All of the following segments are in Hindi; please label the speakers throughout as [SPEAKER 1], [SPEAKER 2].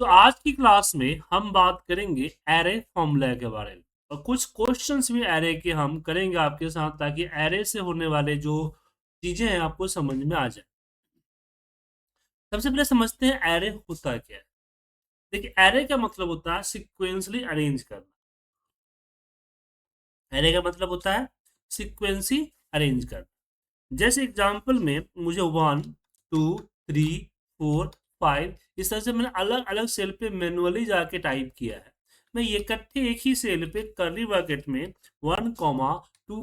[SPEAKER 1] तो आज की क्लास में हम बात करेंगे एरे फॉर्मूला के बारे में और कुछ क्वेश्चंस भी एरे के हम करेंगे आपके साथ, ताकि एरे से होने वाले जो चीजें हैं आपको समझ में आ जाए। सबसे पहले समझते हैं एरे होता क्या है। देखिए, एरे का मतलब होता है सिक्वेंसली अरेंज करना। एरे का मतलब होता है सिक्वेंसी अरेंज करना। जैसे एग्जांपल में मुझे 1 2 3 4 5 इस तरह से मैंने अलग अलग सेल पे मैनुअली जाके टाइप किया है। मैं ये इकट्ठे एक ही सेल पे कर्ली ब्रैकेट में 1 2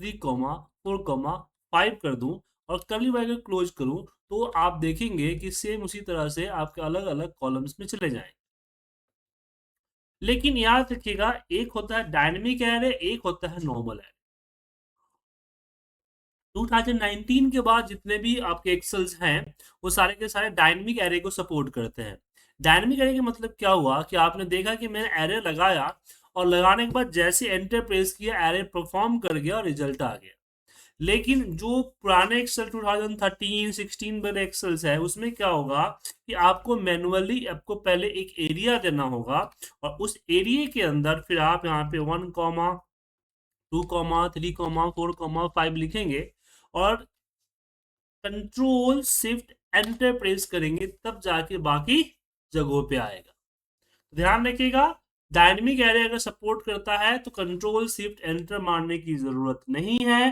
[SPEAKER 1] 3 4 5 कर दूं और कर्ली ब्रैकेट क्लोज करूं, तो आप देखेंगे कि सेम उसी तरह से आपके अलग अलग कॉलम्स में चले जाएंगे। लेकिन याद रखिएगा, एक होता है डायनेमिक एरे, एक होता है नॉर्मल एरे। 2019 के बाद जितने भी आपके एक्सेल्स हैं वो सारे के सारे डायनेमिक एरे को सपोर्ट करते हैं। डायनेमिक एरे का मतलब क्या हुआ कि आपने देखा कि मैंने एरे लगाया और लगाने के बाद जैसे एंटर प्रेस किया एरे परफॉर्म कर गया और रिजल्ट आ गया। लेकिन जो पुराने एक्सेल 2013 16 वाले एक्सेल्स है उसमें क्या होगा कि आपको मैनुअली आपको पहले एक एरिया देना होगा और उस एरिया के अंदर फिर आप यहाँ पे 1 2 3 4 5 लिखेंगे और कंट्रोल शिफ्ट एंटर प्रेस करेंगे, तब जाके बाकी जगहों पे आएगा। ध्यान रखिएगा, डायनेमिक एरे अगर सपोर्ट करता है तो कंट्रोल शिफ्ट एंटर मारने की जरूरत नहीं है,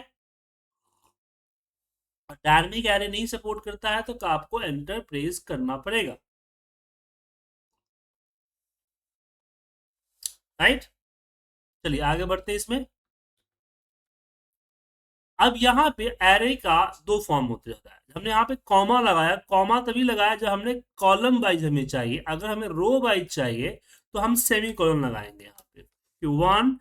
[SPEAKER 1] और डायनेमिक एरे नहीं सपोर्ट करता है तो आपको एंटर प्रेस करना पड़ेगा। राइट, चलिए आगे बढ़ते हैं इसमें। अब यहाँ पे एरे का दो फॉर्म होते होता है। हमने यहाँ पे कॉमा लगाया, कॉमा तभी लगाया जब हमने कॉलम वाइज हमें चाहिए। अगर हमें रो वाइज चाहिए तो हम सेमी कॉलन लगाएंगे यहाँ पे कि 1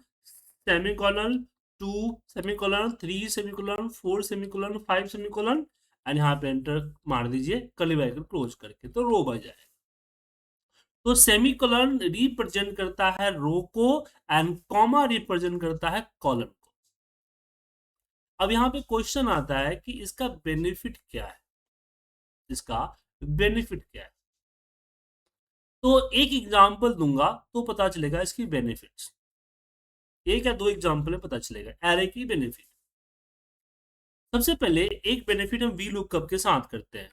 [SPEAKER 1] semi colon 2 semi colon 3 semi colon 4 semi colon 5 semi colon enter मार दीजिए कर्ली ब्रैकेट क्लोज करके, तो रो बन जाएगा। तो सेमी कॉलन रिप्रेजेंट करता है रो को एंड कॉमा रिप्रेजेंट करता है कॉलम को। अब यहाँ पे क्वेश्चन आता है कि इसका बेनिफिट क्या है, इसका बेनिफिट क्या है। तो एक एग्जांपल दूंगा तो पता चलेगा इसकी बेनिफिट्स। एक या दो एग्जांपल में पता चलेगा एरे की बेनिफिट। सबसे पहले एक बेनिफिट हम वी लुकअप के साथ करते हैं।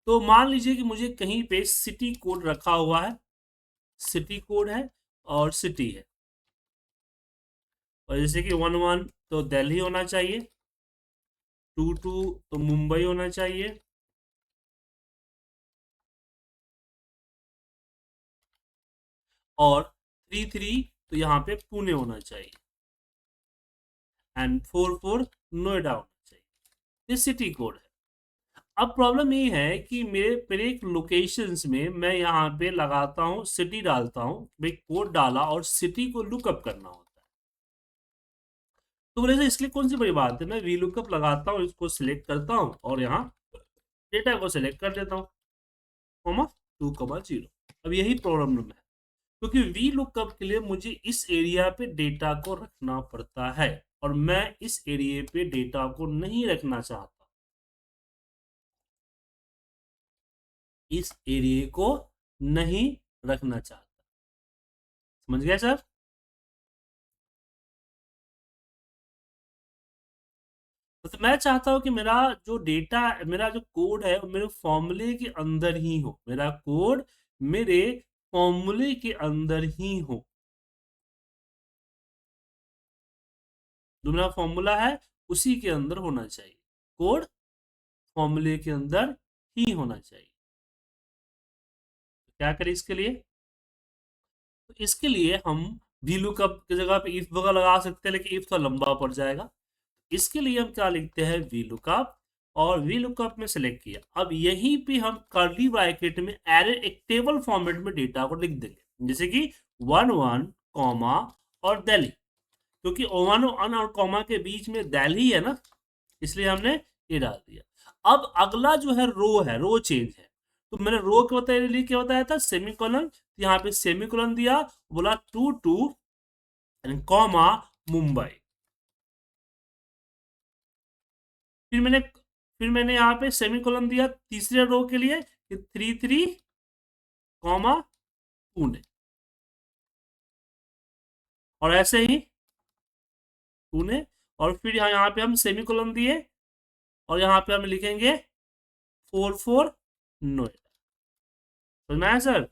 [SPEAKER 1] तो मान लीजिए कि मुझे कहीं पे सिटी कोड रखा हुआ है, सिटी कोड है और सिटी है, और जैसे कि 1 1 तो दिल्ली होना चाहिए, 2 2 तो मुंबई होना चाहिए, और 3 3 तो यहाँ पे पुणे होना चाहिए, एंड 4 4 नोएडा होना चाहिए। ये सिटी कोड है। अब प्रॉब्लम ये है कि मेरे मेरे एक लोकेशंस में मैं यहाँ पे लगाता हूँ सिटी, डालता हूँ भाई कोड डाला और सिटी को लुकअप करना होता है। तो बोले इसके लिए कौन सी बड़ी बात है, मैं वी लुकअप लगाता हूँ, इसको सिलेक्ट करता हूँ और यहाँ डेटा को सिलेक्ट कर देता हूँ, कॉमा 2 0। अब यही प्रॉब्लम है, क्योंकि वी लुकअप के लिए मुझे इस एरिया पे डेटा को रखना पड़ता है और मैं इस एरिया पे डेटा को नहीं रखना चाहता, इस एरिया को नहीं रखना चाहता। समझ गया सर? तो मैं चाहता हूं कि मेरा जो डेटा, मेरा जो कोड है वो मेरे फॉर्मूले के अंदर ही हो, मेरा कोड मेरे फॉर्मूले के अंदर ही हो। जो मेरा फॉर्मूला है उसी के अंदर होना चाहिए, कोड फॉर्मूले के अंदर ही होना चाहिए। तो क्या करें इसके लिए? तो इसके लिए हम वी लुकअप की जगह पे इफ वगैरह लगा सकते हैं, लेकिन इफ तो लंबा पड़ जाएगा। इसके लिए हम क्या लिखते हैं, वी लुकअप, और वी लुकअप में सेलेक्ट किया। अब यहीं पे हम कर्ली ब्रैकेट में एरे एक टेबल फॉर्मेट में डेटा को लिख देंगे, जैसे कि 1 1 कॉमा और दिल्ली, क्योंकि 1 1 और कॉमा के बीच में दिल्ली है ना, इसलिए हमने ये डाल दिया। अब अगला जो है रो चेंज है। तो मैंने रो के बताया लिए क्या बताया था, सेमी कॉलन, यहाँ पे सेमी कॉलन दिया, बोला 2 2 कॉमा मुंबई। फिर मैंने यहाँ पे सेमी कॉलन दिया तीसरे रो के लिए 3 3 कॉमा पुणे, और ऐसे ही पुणे, और फिर यहाँ पे हम सेमीकोलन दिए, और यहाँ पे हम लिखेंगे 44 नोएडा। समझ में आया सर?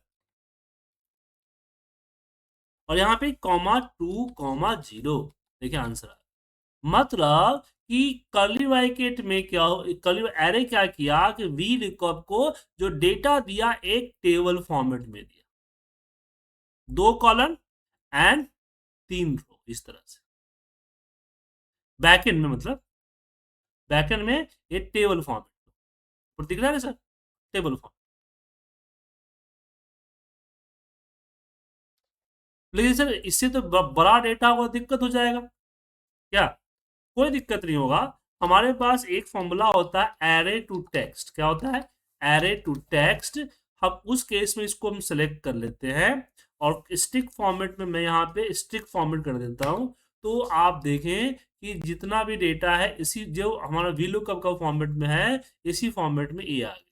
[SPEAKER 1] और यहाँ पे कॉमा 2 कॉमा 0, देखिए आंसर आ गया। मतलब कि कर्ली ब्रैकेट में क्या हो, कर्ली एरे क्या किया कि वी लुकअप को जो डेटा दिया एक टेबल फॉर्मेट में दिया, 2 कॉलम एंड 3 रो, इस तरह से बैकएंड में, मतलब बैकएंड में ये टेबल फॉर्मेट दिख रहा है सर, टेबल फॉर्म। लेकिन सर इससे तो बड़ा डेटा होगा, दिक्कत हो जाएगा क्या? कोई दिक्कत नहीं होगा। हमारे पास एक फॉर्मूला होता है एरे टू टेक्स्ट। क्या होता है? Array to text. हम उस केस में इसको हम सेलेक्ट कर लेते हैं, और स्टिक फॉर्मेट में मैं यहाँ पे स्टिक फॉर्मेट कर देता हूँ। तो आप देखें कि जितना भी डेटा है इसी जो हमारा वीलुकअप का फॉर्मेट में है, इसी फॉर्मेट में ये आ गया।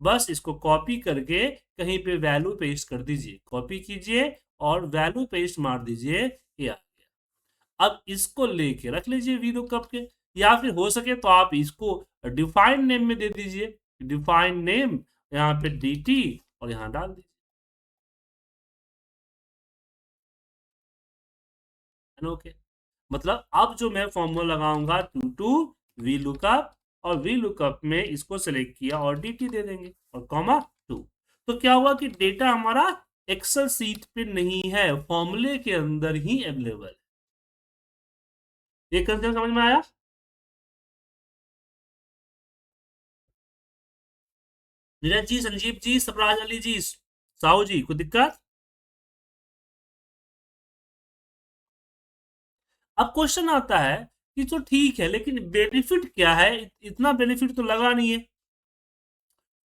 [SPEAKER 1] बस इसको कॉपी करके कहीं पे वैल्यू पेस्ट कर दीजिए, कॉपी कीजिए और वैल्यू पेस्ट मार दीजिए, ये आ गया। अब इसको लेके रख लीजिए वी लुकअप के, या फिर हो सके तो आप इसको डिफाइन नेम में दे दीजिए, डिफाइन नेम यहाँ पे dt, और यहाँ डाल दीजिए। ओके, मतलब अब जो मैं फॉर्मूला लगाऊंगा टू वी लुकअप, और वी लुकअप में इसको सेलेक्ट किया और dt दे देंगे, और कॉमा 2। तो क्या हुआ कि डेटा हमारा एक्सेल सीट पे नहीं है, फॉर्मूले के अंदर ही अवेलेबल है। ये कंसेप्ट समझ में आया? नीरज जी, संजीव जी, सफराज अली जी, साहू जी, कोई दिक्कत? अब क्वेश्चन आता है कि तो ठीक है, लेकिन बेनिफिट क्या है? इतना बेनिफिट तो लगा नहीं है।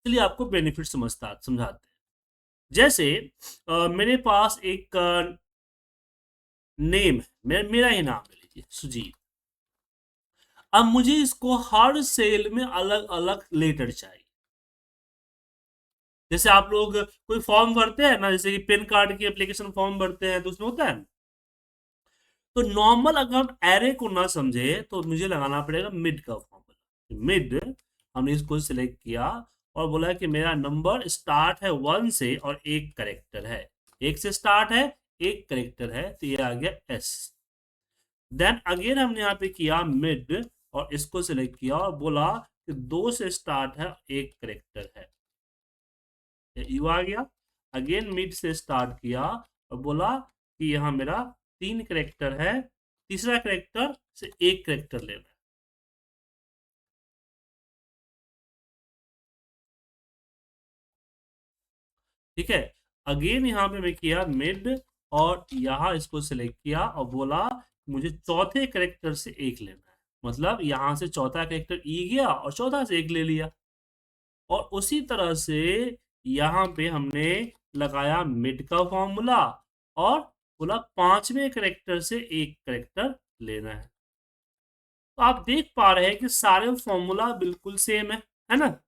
[SPEAKER 1] चलिए आपको बेनिफिट समझाते हैं। जैसे मेरे पास एक नेम है, मेरा ही नाम ले लीजिए, सुजीत। अब मुझे इसको हर सेल में अलग अलग लेटर चाहिए। जैसे आप लोग कोई फॉर्म भरते हैं ना, जैसे कि पैन कार्ड की एप्लीकेशन फॉर्म भरते हैं, तो उसमें होता है, तो नॉर्मल अगर हम एरे को ना समझे तो मुझे लगाना पड़ेगा मिड का फॉर्मूला। मिड, हमने इसको सिलेक्ट किया और बोला कि मेरा नंबर स्टार्ट है 1 से और एक करेक्टर है, 1 से स्टार्ट है, एक करेक्टर है, तो ये आ गया एस। देन अगेन हमने यहाँ पे किया मिड, और इसको सिलेक्ट किया और बोला कि 2 से स्टार्ट है, एक करेक्टर है, यू आ गया। अगेन मिड से स्टार्ट किया और बोला कि यहाँ मेरा 3 करेक्टर है, तीसरा करेक्टर से एक करेक्टर लेना है। ठीक है, अगेन यहाँ पे मैं किया मिड, और यहाँ इसको सिलेक्ट किया और बोला मुझे चौथे करेक्टर से एक लेना है, मतलब यहाँ से चौथा करेक्टर ई गया और चौथा से एक ले लिया। और उसी तरह से यहाँ पे हमने लगाया मिड का फॉर्मूला, और बोला पांचवें करेक्टर से एक करेक्टर लेना है। तो आप देख पा रहे हैं कि सारे फॉर्मूला बिल्कुल सेम है ना?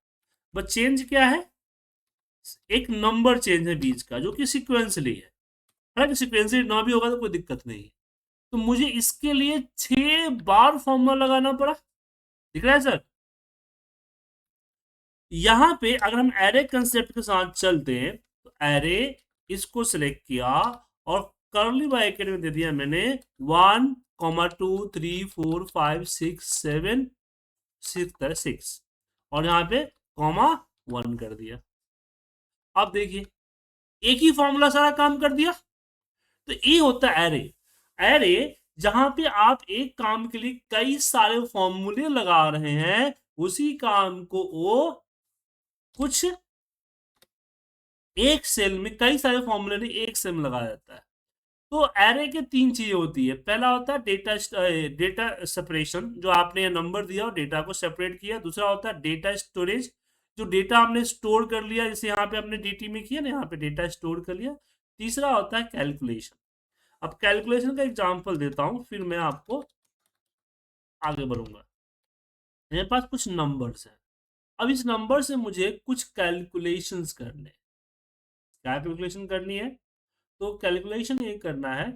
[SPEAKER 1] बस चेंज क्या है? एक नंबर चेंज है बीच का, जो कि सिक्वेंसली है। हालांकि सिक्वेंसली ना भी होगा तो कोई दिक्कत नहीं है। तो मुझे इसके लिए 6 बार फॉर्मूला लगाना पड़ा। दिख रहा है सर? यहां पे अगर हम एरे कंसेप्ट के साथ चलते हैं, तो एरे, इसको सिलेक्ट किया और कर्ली ब्रैकेट में दे दिया मैंने 1,2,3,4,5,6,7, 6 और यहाँ पे कॉमा 1 कर दिया। अब देखिए एक ही फॉर्मूला सारा काम कर दिया। तो ये होता है एरे। एरे जहां पे आप एक काम के लिए कई सारे फॉर्मूले लगा रहे हैं, उसी काम को वो कुछ एक सेल में, कई सारे फॉर्मूले ने एक सेल में लगाया जाता है। तो एरे के 3 चीजें होती है। पहला होता है डेटा सेपरेशन, जो आपने नंबर दिया और डेटा को सेपरेट किया। दूसरा होता है डेटा स्टोरेज, जो डेटा हमने स्टोर कर लिया, जैसे यहाँ पे हमने dt में किया ना, यहाँ पे डेटा स्टोर कर लिया। तीसरा होता है कैलकुलेशन। अब कैलकुलेशन का एग्जांपल देता हूं, फिर मैं आपको आगे बढ़ूंगा। मेरे पास कुछ नंबर्स हैं, अब इस नंबर से मुझे कुछ कैलकुलेशंस करने हैं। क्या कैलकुलेशन करनी है? तो कैलकुलेशन ये करना है,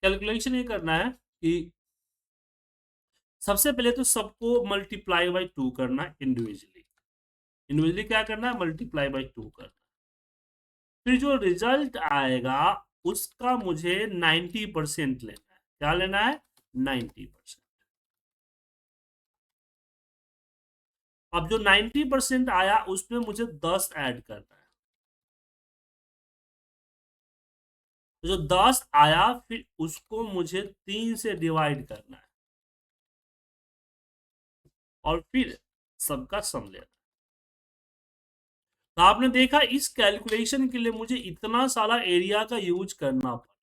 [SPEAKER 1] कैलकुलेशन ये करना है कि सबसे पहले तो सबको मल्टीप्लाई बाई 2 करना है इंडिविजुअली। इंडिविजुअली क्या करना है? मल्टीप्लाई बाई 2 करना है। फिर जो रिजल्ट आएगा उसका मुझे 90% लेना है। क्या लेना है? 90%। अब जो 90% आया उसमें मुझे 10 ऐड करना है। तो जो 10 आया फिर उसको मुझे 3 से डिवाइड करना है और फिर सबका सम लेना है। तो आपने देखा इस कैलकुलेशन के लिए मुझे इतना सारा एरिया का यूज करना पड़ा,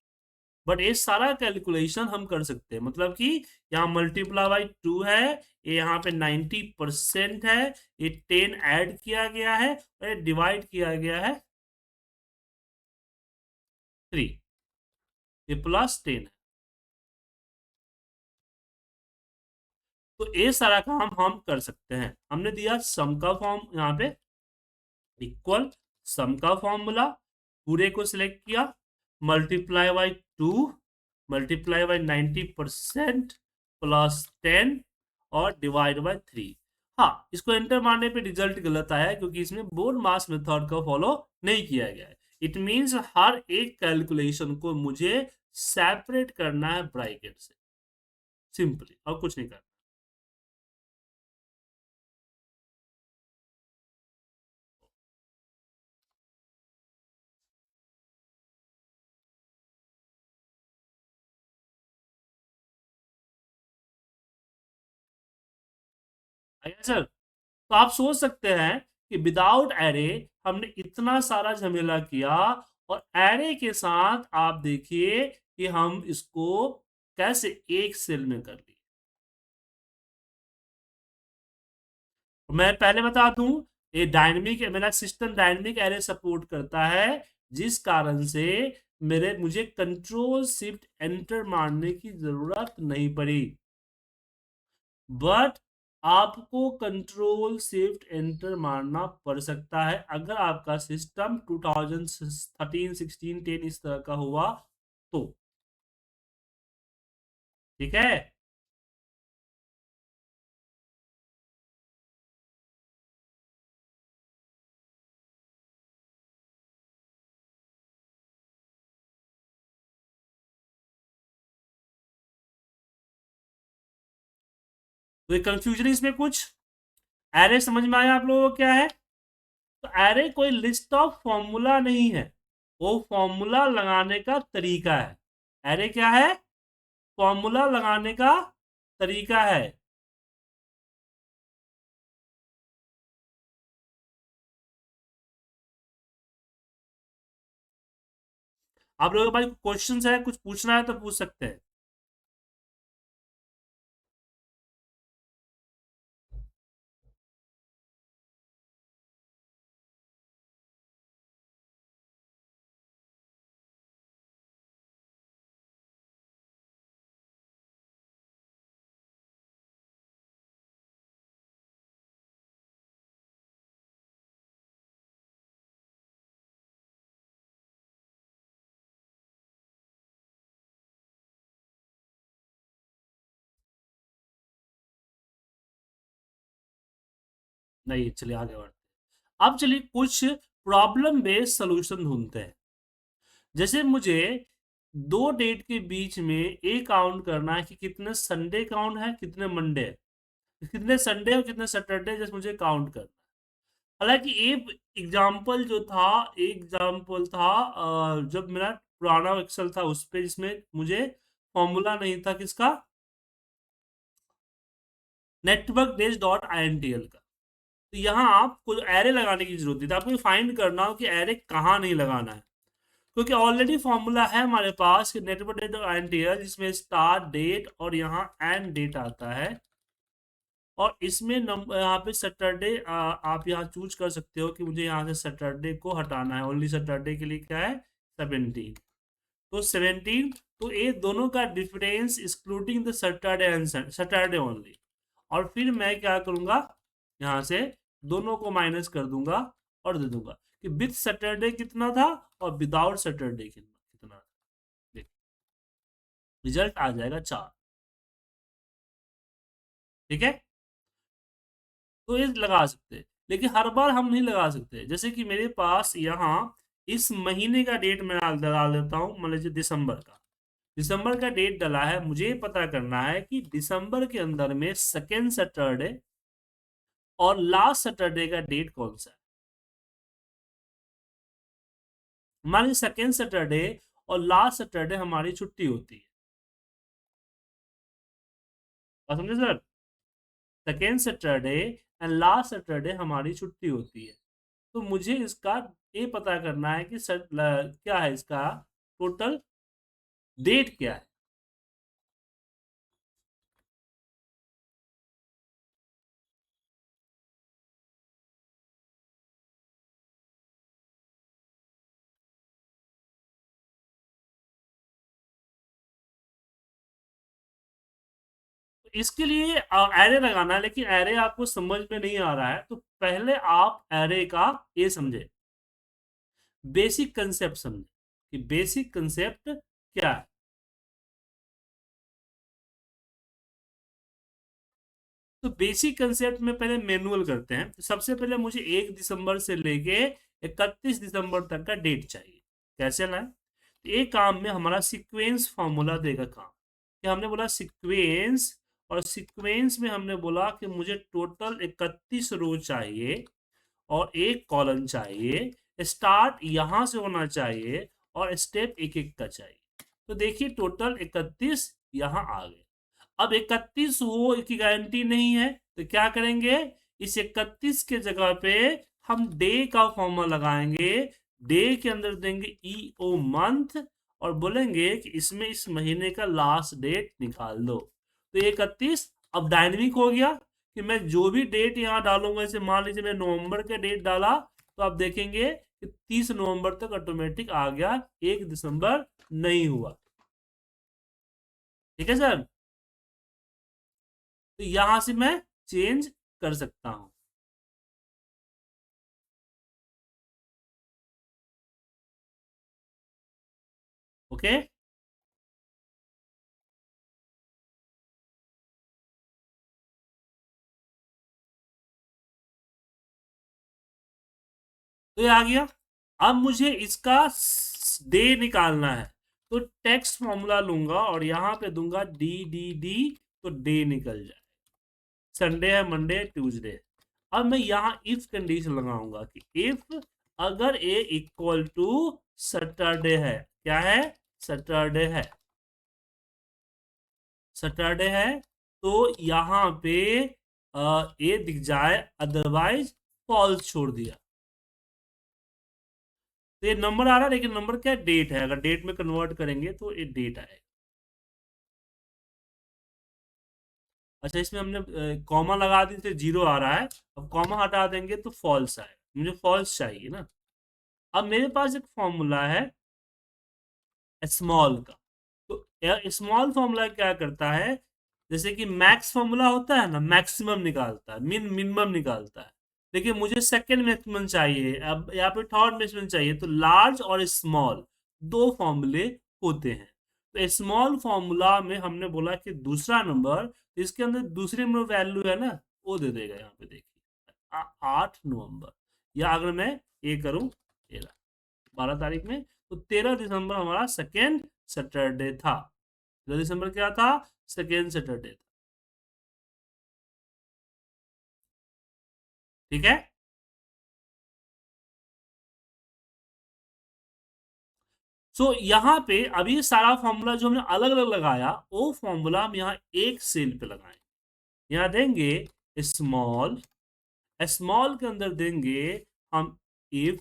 [SPEAKER 1] बट ये सारा कैलकुलेशन हम कर सकते हैं। मतलब कि यहाँ मल्टीप्लाई बाई 2 है, ये यहाँ पे 90% है, ये 10 ऐड किया गया है और ये डिवाइड किया गया है 3, ये +10 है। तो ये सारा काम हम कर सकते हैं। हमने दिया सम का फॉर्म यहाँ पे, इक्वल सम का फॉर्मूला, पूरे को सिलेक्ट किया, मल्टीप्लाई बाई 2, मल्टीप्लाई बाई 90% +10 और डिवाइड बाई 3। हाँ, इसको एंटर मारने पे रिजल्ट गलत आया है क्योंकि इसमें बोर्ड मास मेथड का फॉलो नहीं किया गया है। इट मींस हर एक कैलकुलेशन को मुझे सेपरेट करना है ब्रैकेट से, सिंपली, और कुछ नहीं करना। आया सर? तो आप सोच सकते हैं कि विदाउट एरे हमने इतना सारा झमेला किया, और एरे के साथ आप देखिए कि हम इसको कैसे एक सेल में कर लिए। मैं पहले बता दूं, ये डायनेमिक, मेरा सिस्टम डायनेमिक एरे सपोर्ट करता है, जिस कारण से मुझे कंट्रोल शिफ्ट एंटर मारने की जरूरत नहीं पड़ी। बट आपको कंट्रोल शिफ्ट एंटर मारना पड़ सकता है अगर आपका सिस्टम 2013 16 10 इस तरह का हुआ तो। ठीक है? तो ये कंफ्यूजन इसमें कुछ? एरे समझ में आया आप लोगों को क्या है? तो एरे कोई लिस्ट ऑफ फॉर्मूला नहीं है, वो फॉर्मूला लगाने का तरीका है। एरे क्या है? फॉर्मूला लगाने का तरीका है। आप लोगों के पास क्वेश्चंस है, कुछ पूछना है तो पूछ सकते हैं। नहीं, चलिए आगे बढ़ते हैं। अब चलिए कुछ प्रॉब्लम बेस्ड सोल्यूशन ढूंढते हैं। जैसे मुझे दो डेट के बीच में ये काउंट करना है कि कितने संडे काउंट है, कितने मंडे है, कितने संडे और कितने सैटरडे, जैसे मुझे काउंट करना है। हालांकि एक एग्जाम्पल था जब मेरा पुराना एक्सेल था उस पे, जिसमें मुझे फॉर्मूला नहीं था किसका, network days dot I N T L का। तो यहाँ आपको एरे लगाने की जरूरत थी, तो आपको फाइंड करना हो कि एरे कहाँ नहीं लगाना है, क्योंकि ऑलरेडी फॉर्मूला है हमारे पास कि नेटवर्क डेट एंड डेट, जिसमें स्टार्ट डेट और यहाँ एंड डेट आता है। और इसमें नंबर यहाँ पे सैटरडे, आप यहाँ चूज कर सकते हो कि मुझे यहाँ से सैटरडे को हटाना है, ओनली सैटरडे के लिए क्या है 17। तो 17 तो ये दोनों का difference excluding the Saturday and Saturday only. और फिर मैं क्या करूंगा, यहाँ से दोनों को माइनस कर दूंगा और दे दूंगा कि विथ सैटरडे कितना था और विदाउट सैटरडे कितना था। रिजल्ट आ जाएगा 4। ठीक है, तो ये लगा सकते हैं, लेकिन हर बार हम नहीं लगा सकते। जैसे कि मेरे पास यहाँ इस महीने का डेट मैं डाल देता हूँ, मान लीजिए दिसंबर का। दिसंबर का डेट डाला है, मुझे पता करना है कि दिसंबर के अंदर में सेकेंड सैटरडे और लास्ट सैटरडे का डेट कौन सा है। मान लीजिए सेकेंड सैटरडे और लास्ट सैटरडे हमारी छुट्टी होती है। बात समझे sir? Second Saturday and last Saturday हमारी छुट्टी होती है। तो मुझे इसका ये पता करना है कि क्या है इसका टोटल डेट क्या है। इसके लिए एरे लगाना है, लेकिन एरे आपको समझ में नहीं आ रहा है, तो पहले आप एरे का ये समझे, बेसिक कंसेप्ट समझे कि बेसिक कंसेप्ट क्या है। तो बेसिक कंसेप्ट में पहले मैनुअल करते हैं। तो सबसे पहले मुझे 1 दिसंबर से लेके 31 दिसंबर तक का डेट चाहिए। कैसे लाए? तो एक काम में हमारा सीक्वेंस फॉर्मूला देगा काम, कि हमने बोला सीक्वेंस, और सीक्वेंस में हमने बोला कि मुझे टोटल 31 रो चाहिए और एक कॉलम चाहिए, स्टार्ट यहां से होना चाहिए और स्टेप एक एक का चाहिए। तो देखिए टोटल 31 यहाँ आ गए। अब 31 हो की गारंटी नहीं है, तो क्या करेंगे, इस 31 के जगह पे हम डे का फॉर्मूला लगाएंगे। डे के अंदर देंगे ई ओ मंथ, और बोलेंगे कि इसमें इस महीने का लास्ट डेट निकाल दो। तो 31 अब डायनेमिक हो गया कि मैं जो भी डेट यहाँ डालूंगा, जैसे मान लीजिए मैं नवंबर का डेट डाला, तो आप देखेंगे कि 30 नवंबर तक ऑटोमेटिक आ गया, 1 दिसंबर नहीं हुआ। ठीक है सर, तो यहां से मैं चेंज कर सकता हूं। ओके, तो ये आ गया। अब मुझे इसका डे निकालना है, तो टेक्स्ट फॉर्मूला लूंगा और यहां पे दूंगा डी डी डी, तो डे निकल जाए। संडे है, मंडे, ट्यूसडे। अब मैं यहाँ इफ कंडीशन लगाऊंगा कि इफ अगर ए इक्वल टू सैटरडे है, क्या है, सैटरडे है, सैटरडे है, तो यहाँ पे ए दिख जाए, अदरवाइज फॉल्स छोड़ दिया। तो ये नंबर आ रहा है, लेकिन नंबर क्या, डेट है। अगर डेट में कन्वर्ट करेंगे तो ये डेट आएगा। अच्छा, इसमें हमने कॉमा लगा दी तो 0 आ रहा है, अब कॉमा हटा देंगे तो फॉल्स आए, मुझे फॉल्स चाहिए ना। अब मेरे पास एक फॉर्मूला है स्मॉल का। तो स्मॉल फॉर्मूला क्या करता है, जैसे कि मैक्स फॉर्मूला होता है ना, मैक्सिमम निकालता है, मिनिमम निकालता है, लेकिन मुझे सेकंड मैक्सिमम चाहिए, अब यहाँ पे थर्ड मैक्सिमम चाहिए। तो लार्ज और स्मॉल दो फॉर्मूले होते हैं। तो स्मॉल फॉर्मूला में हमने बोला कि दूसरा नंबर, इसके अंदर दूसरे नंबर वैल्यू है ना, वो दे देगा। यहाँ पे देखिए 8 नवंबर, या अगर मैं ये करूं 12 तारीख में, तो 13 दिसंबर हमारा सेकेंड सैटरडे था। 13 दिसंबर क्या था, सेकेंड सैटरडे था। ठीक है, सो यहाँ पे अभी सारा फॉर्मूला जो हमने अलग अलग लगाया, वो फॉर्मूला हम यहाँ एक सेल पे लगाएं। यहाँ देंगे स्मॉल, स्मॉल के अंदर देंगे हम इफ,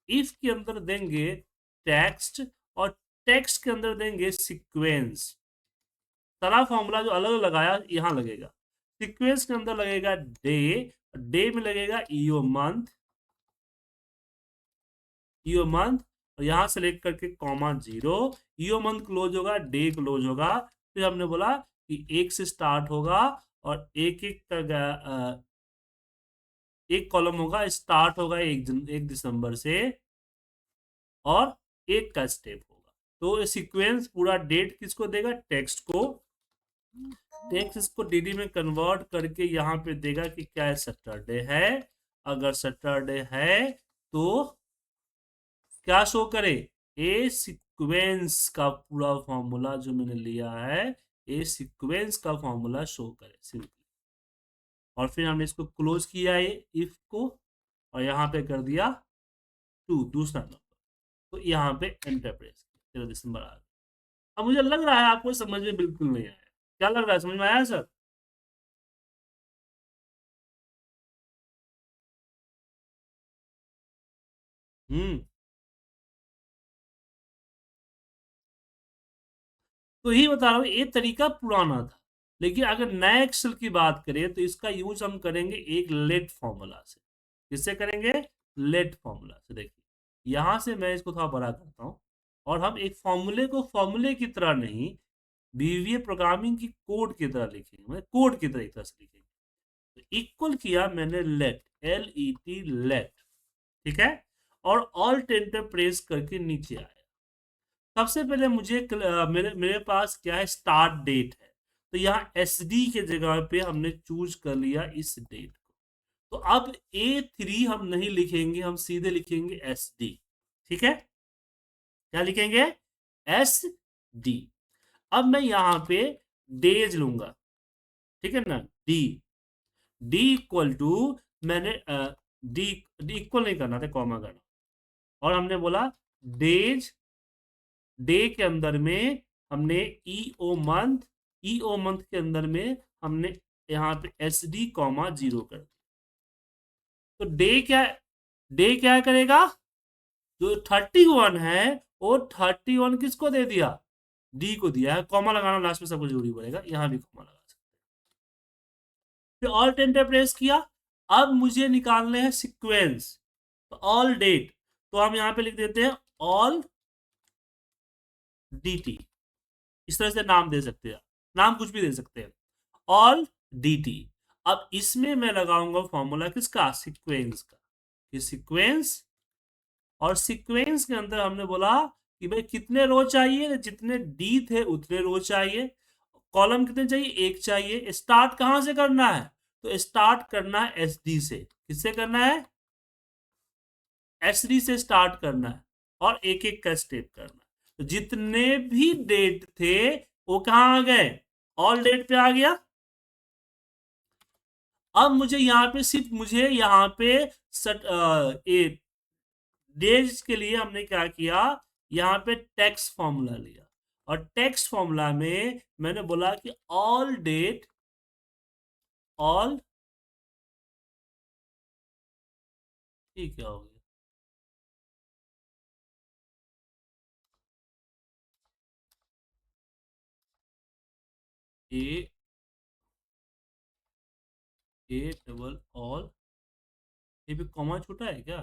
[SPEAKER 1] इफ के अंदर देंगे टेक्स्ट, और टेक्स्ट के अंदर देंगे सीक्वेंस। सारा फॉर्मूला जो अलग लगाया यहाँ लगेगा। सीक्वेंस के अंदर लगेगा डे, डे में लगेगा ईओ मंथ, ईओ मंथ, और यहाँ सेलेक्ट करके कॉमा 0, ईओ मंथ क्लोज होगा, डे क्लोज होगा। फिर हमने बोला कि 1 से स्टार्ट होगा और एक एक का एक कॉलम होगा, स्टार्ट होगा 1 दिसंबर से और एक का स्टेप होगा। तो सीक्वेंस पूरा डेट किसको देगा, टेक्स्ट को। टेक्स्ट इसको डीडी में कन्वर्ट करके यहाँ पे देगा कि क्या सैटरडे है। अगर सैटरडे है तो क्या शो करे, ए सीक्वेंस का पूरा फॉर्मूला जो मैंने लिया है, ए सीक्वेंस का फॉर्मूला शो करे सिंपली। और फिर हमने इसको क्लोज किया है इफ को, और यहाँ पे कर दिया 2 दूसरा नंबर। तो यहाँ पे एंटर प्रेस किया, 13 दिसंबर आ गया। अब मुझे लग रहा है आपको समझ में बिल्कुल नहीं आया, क्या लग रहा है, समझ में आया सर? हम्म। तो यही बता रहा हूँ, ये तरीका पुराना था, लेकिन अगर नए एक्सेल की बात करें तो इसका यूज हम करेंगे एक लेट फॉर्मूला से। किससे करेंगे, लेट फॉर्मूला से। देखिए यहां से मैं इसको थोड़ा बड़ा करता हूँ, और हम एक फॉर्मूले को फॉर्मूले की तरह नहीं, बीवीए प्रोग्रामिंग की कोड की तरह लिखेंगे, मतलब कोड की तरह एक तरह से लिखेंगे। तो इक्वल किया मैंने लेट, LET लेट, ठीक है, और ऑल टेंटर प्रेस करके नीचे आया। सबसे पहले मुझे मेरे मेरे पास क्या है, स्टार्ट डेट है। तो यहाँ SD के जगह पे हमने चूज कर लिया इस डेट को। तो अब A3 हम नहीं लिखेंगे, हम सीधे लिखेंगे SD। ठीक है, क्या लिखेंगे, SD। अब मैं यहाँ पे डेज लूंगा, ठीक है ना, डी, डी इक्वल टू, मैंने डी डी इक्वल नहीं करना था, कॉमा करना। और हमने बोला डेज, डे के अंदर में हमने ईओ मंथ के अंदर में हमने यहाँ पे SD, 0 कर दिया। तो डे क्या करेगा, जो 31 है वो 31 किसको दे दिया, डी को दिया है। कॉमा लगाना लास्ट में सबको जरूरी पड़ेगा, यहाँ भी कॉमा लगा सकते हैं। फिर ऑल टेंटर प्रेस किया। अब मुझे निकालने हैं सीक्वेंस, तो ऑल डेट, तो हम यहाँ पे लिख देते हैं ऑल DT। इस तरह से नाम दे सकते हैं, नाम कुछ भी दे सकते हैं, ऑल DT। अब इसमें मैं लगाऊंगा फॉर्मूला किसका, सीक्वेंस का, कि सीक्वेंस, और सीक्वेंस के अंदर हमने बोला कि भाई कितने रो चाहिए, जितने डी थे उतने रो चाहिए। कॉलम कितने चाहिए, एक चाहिए। स्टार्ट कहां से करना है, तो स्टार्ट करना है SD से। किससे करना है, SD से स्टार्ट करना है, और एक एक का स्टेप करना है। तो जितने भी डेट थे वो कहाँ आ गए, ऑल डेट पे आ गया। अब मुझे यहाँ पे सिर्फ मुझे यहाँ पे डेज के लिए हमने क्या किया, यहाँ पे टेक्स्ट फॉर्मूला लिया, और टेक्स्ट फॉर्मूला में मैंने बोला कि ऑल डेट, ऑल, ठीक है, हो गया, ए ए डबल ऑल, ये भी कॉमा छूटा है क्या,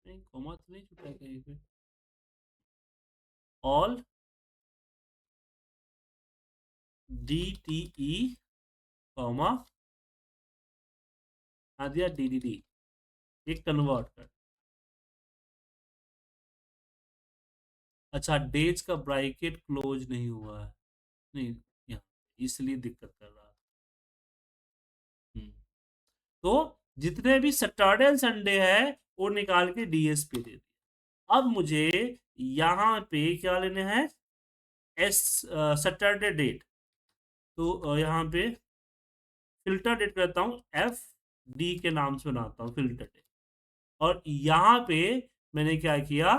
[SPEAKER 1] नहीं कॉमा तो नहीं छूटा है कहीं पे, ऑल DTE, कॉमा, आ दिया DDD, एक कन्वर्ट कर। अच्छा, डेज का ब्रैकेट क्लोज नहीं हुआ है, नहीं, यहाँ इसलिए दिक्कत कर रहा है। हम्म। तो जितने भी सैटरडे एंड संडे है वो निकाल के DS पे दे दिया। अब मुझे यहाँ पे क्या लेने हैं, सैटरडे डेट। तो यहाँ पे फिल्टर डेट करता हूँ, FD के नाम से बनाता हूँ फिल्टर डेट। और यहाँ पे मैंने क्या किया,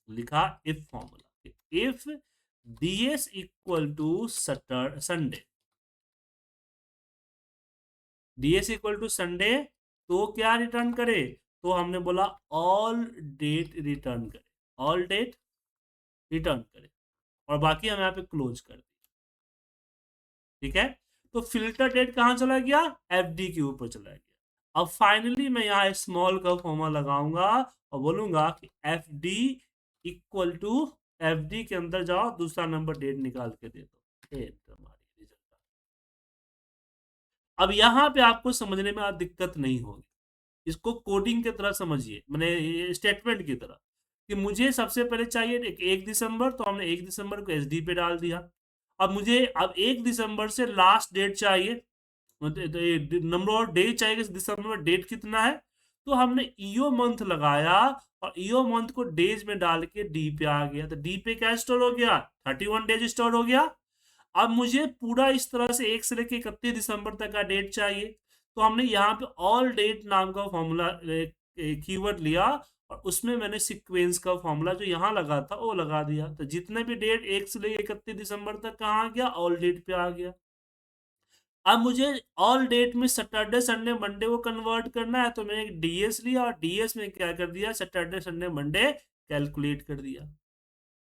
[SPEAKER 1] लिखा if formula, if DS equal to Sunday, DS equal to Sunday, तो क्या रिटर्न करे, तो हमने बोला ऑल डेट रिटर्न करे, ऑल डेट रिटर्न करे, और बाकी हम यहाँ पे क्लोज कर दिए। ठीक है, तो फिल्टर डेट कहां चला गया, FD के ऊपर चला गया। अब फाइनली मैं यहाँ स्मॉल का फॉर्मूला लगाऊंगा और बोलूंगा कि F D equal to, F D के अंदर जाओ, दूसरा नंबर डेट निकाल के दे दो, ये हमारी रिजल्ट। अब यहाँ पे आपको समझने में आज दिक्कत नहीं होगी, इसको कोडिंग की तरह समझिए, मैंने स्टेटमेंट की तरह, कि मुझे सबसे पहले चाहिए 1 दिसंबर, तो हमने 1 दिसंबर को एसडी पे डाल दिया। अब मुझे अब 1 दिसंबर से लास्ट डेट चाहिए, नंबर ऑफ डे चाहिए कि दिसंबर में डेट कितना है, तो हमने ईओ मंथ लगाया और ईओ मंथ को डेज में डाल के डी पे आ गया, तो डी पे क्या स्टोर हो गया, 31 डेज स्टोर हो गया। अब मुझे पूरा इस तरह से 1 से लेकर 31 दिसंबर तक का डेट चाहिए, तो हमने यहाँ पे ऑल डेट नाम का फॉर्मूला कीवर्ड लिया और उसमें मैंने सीक्वेंस का फॉर्मूला जो यहाँ लगा था वो लगा दिया, तो जितने भी डेट 1 से लेकर 31 दिसंबर तक कहाँ आ गया, ऑल डेट पे आ गया। अब मुझे ऑल डेट में सैटरडे संडे मंडे को कन्वर्ट करना है, तो मैंने डीएस लिया और डीएस में क्या कर दिया, सैटरडे संडे मंडे कैलकुलेट कर दिया।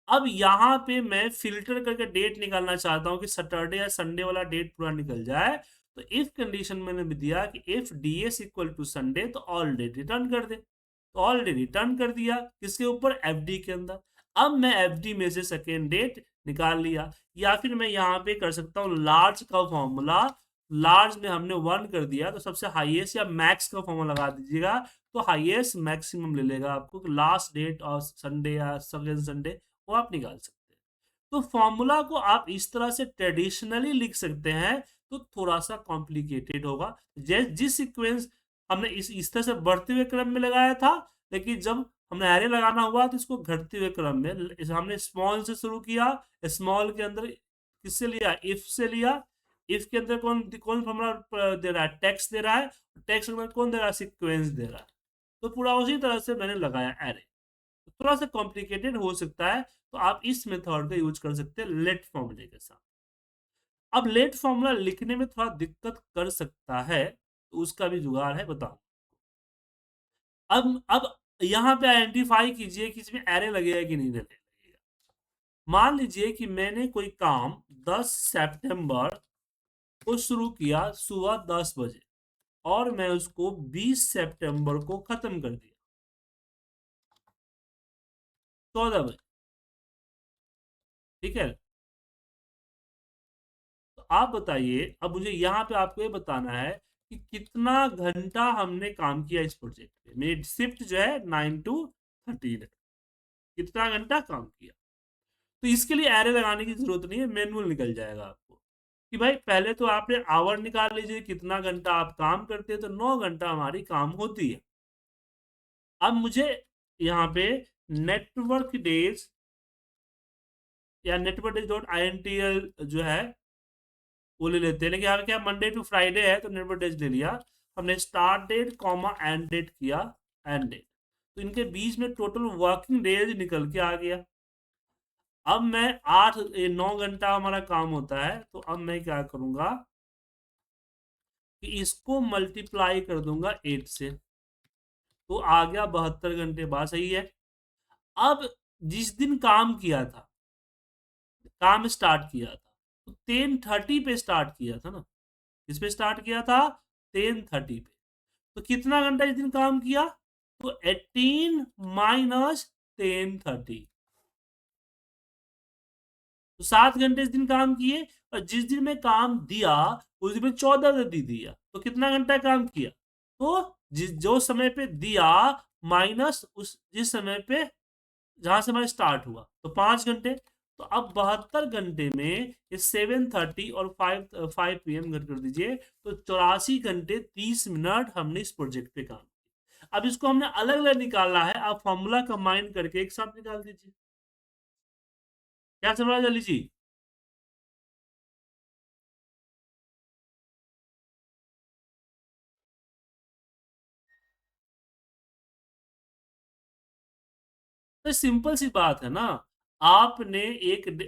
[SPEAKER 1] अब यहाँ पे मैं फिल्टर करके डेट निकालना चाहता हूँ कि सैटरडे या संडे वाला डेट पूरा निकल जाए, तो इफ कंडीशन मैंने भी दिया कि if DS equal to Sunday, तो ऑल डेट रिटर्न कर दे, तो ऑल डेट रिटर्न कर दिया किसके ऊपर, एफडी के अंदर। अब मैं एफडी में से सेकेंड डेट निकाल लिया, या फिर मैं यहाँ पे कर सकता हूँ लार्ज का फॉर्मूला, लार्ज में हमने 1 कर दिया, तो सबसे हाईएस्ट या मैक्स का फॉर्मूला लगा दीजिएगा, तो हाईएस्ट मैक्सिमम ले लेगा आपको, लास्ट डेट और संडे या सेकेंड संडे वो आप निकाल सकते हैं। तो फॉर्मूला को आप इस तरह से ट्रेडिशनली लिख सकते हैं, तो थोड़ा सा कॉम्प्लिकेटेड होगा, जिस सीक्वेंस हमने इस तरह से बढ़ते हुए क्रम में लगाया था, लेकिन जब हमने एरे लगाना हुआ तो इसको घटते हुए क्रम में हमने स्मॉल से शुरू किया, स्मॉल के अंदर किससे लिया, इफ से लिया, इफ के अंदर कौन कौन फॉर्मूला दे रहा है, टेक्स्ट दे रहा है, टेक्स्ट के अंदर कौन दे रहा है, सीक्वेंस दे रहा है, तो पूरा उसी तरह से मैंने लगाया एरे। थोड़ा सा कॉम्प्लिकेटेड हो सकता है, तो आप इस मेथड का यूज कर सकते हैं लेट फॉर्मूले के साथ। अब लेट फॉर्मूला लिखने में थोड़ा दिक्कत कर सकता है, तो उसका भी जुगाड़ है, बताओ। अब यहाँ पे आइडेंटिफाई कीजिए कि इसमें एरे लगेगा कि नहीं लगेगा। मान लीजिए कि मैंने कोई काम 10 सितंबर को शुरू किया सुबह 10 बजे, और मैं उसको 20 सितंबर को खत्म कर दिया 14 बजे, ठीक है। तो आप बताइए, अब मुझे यहाँ पे आपको ये बताना है कि कितना घंटा हमने काम किया इस प्रोजेक्ट पे, मेरी शिफ्ट जो है 9 to 13 है, कितना घंटा काम किया। तो इसके लिए एरे लगाने की जरूरत नहीं है, मैनुअल निकल जाएगा आपको, कि भाई पहले तो आपने आवर निकाल लीजिए कितना घंटा आप काम करते हैं, तो 9 घंटा हमारी काम होती है। अब मुझे यहाँ पे नेटवर्क डेज या network days dot I N T L जो है वो ले लेते हैं, लेकिन यहाँ क्या मंडे टू फ्राइडे है, तो नेटवर्क डेज ले लिया हमने, start date comma end date किया, एंड डेट, तो इनके बीच में टोटल वर्किंग डेज निकल के आ गया। अब मैं 9 घंटा हमारा काम होता है, तो अब मैं क्या करूंगा कि इसको मल्टीप्लाई कर दूंगा 8 से, तो आ गया 72 घंटे बाद, सही है। अब जिस दिन काम किया था, काम स्टार्ट किया था, तो 10:30 पे स्टार्ट किया था ना, किस पे स्टार्ट किया था, 10:30 पे, तो कितना घंटा इस दिन काम किया, तो 18 माइनस 10:30, तो 7 घंटे इस दिन काम किए, और जिस दिन में काम दिया उस दिन में 14 दिया, तो कितना घंटा काम किया, तो जो समय पे दिया माइनस उस जिस समय पे जहां से हमारा स्टार्ट हुआ, तो 5 घंटे। तो अब 72 घंटे में ये 7:30 और 5 PM घट कर दीजिए, तो 84 घंटे 30 मिनट हमने इस प्रोजेक्ट पे काम किया। अब इसको हमने अलग अलग निकालना है, आप फॉर्मूला कंबाइन करके एक साथ निकाल दीजिए, क्या समझ जल्दी जी। तो सिंपल सी बात है ना, आपने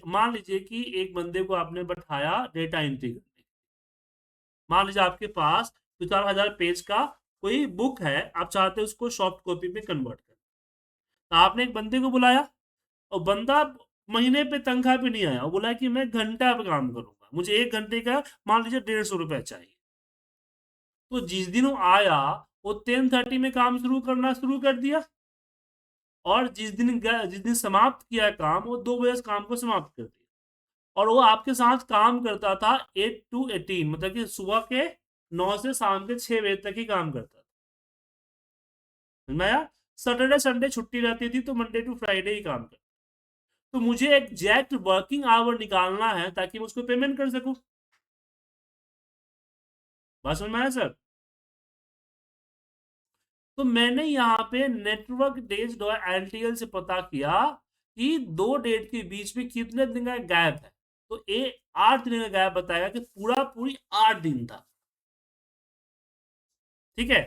[SPEAKER 1] मान लीजिए कि एक बंदे को आपने बैठाया डेटा एंट्री करने, मान लीजिए आपके पास 2-4 हजार पेज का कोई बुक है, आप चाहते हैं उसको सॉफ्ट कॉपी में कन्वर्ट करना, तो आपने एक बंदे को बुलाया, और बंदा महीने पे तनख्वाह पे नहीं आया, वो बोला कि मैं घंटा पे काम करूंगा, मुझे 1 घंटे का मान लीजिए 150 रुपया चाहिए। तो जिस दिन वो आया वो 10:30 में काम शुरू करना शुरू कर दिया, और जिस दिन समाप्त किया काम वो 2 बजे से काम को समाप्त कर दिया, और वो आपके साथ काम करता था 8 to 18, मतलब कि सुबह के 9 से शाम के 6 बजे तक ही काम करता था। समझ में आया? सैटरडे संडे छुट्टी रहती थी, तो मंडे टू फ्राइडे ही काम करता। तो मुझे एग्जैक्ट वर्किंग आवर निकालना है ताकि मैं उसको पेमेंट कर सकूं। बात समझ में आया सर? तो मैंने यहाँ पे नेटवर्क डेज एलटीएल से पता किया कि 2 डेट के बीच में कितने दिन का गैप है। तो 8 दिन का गैप बताएगा कि पूरा पूरी 8 दिन था। ठीक है,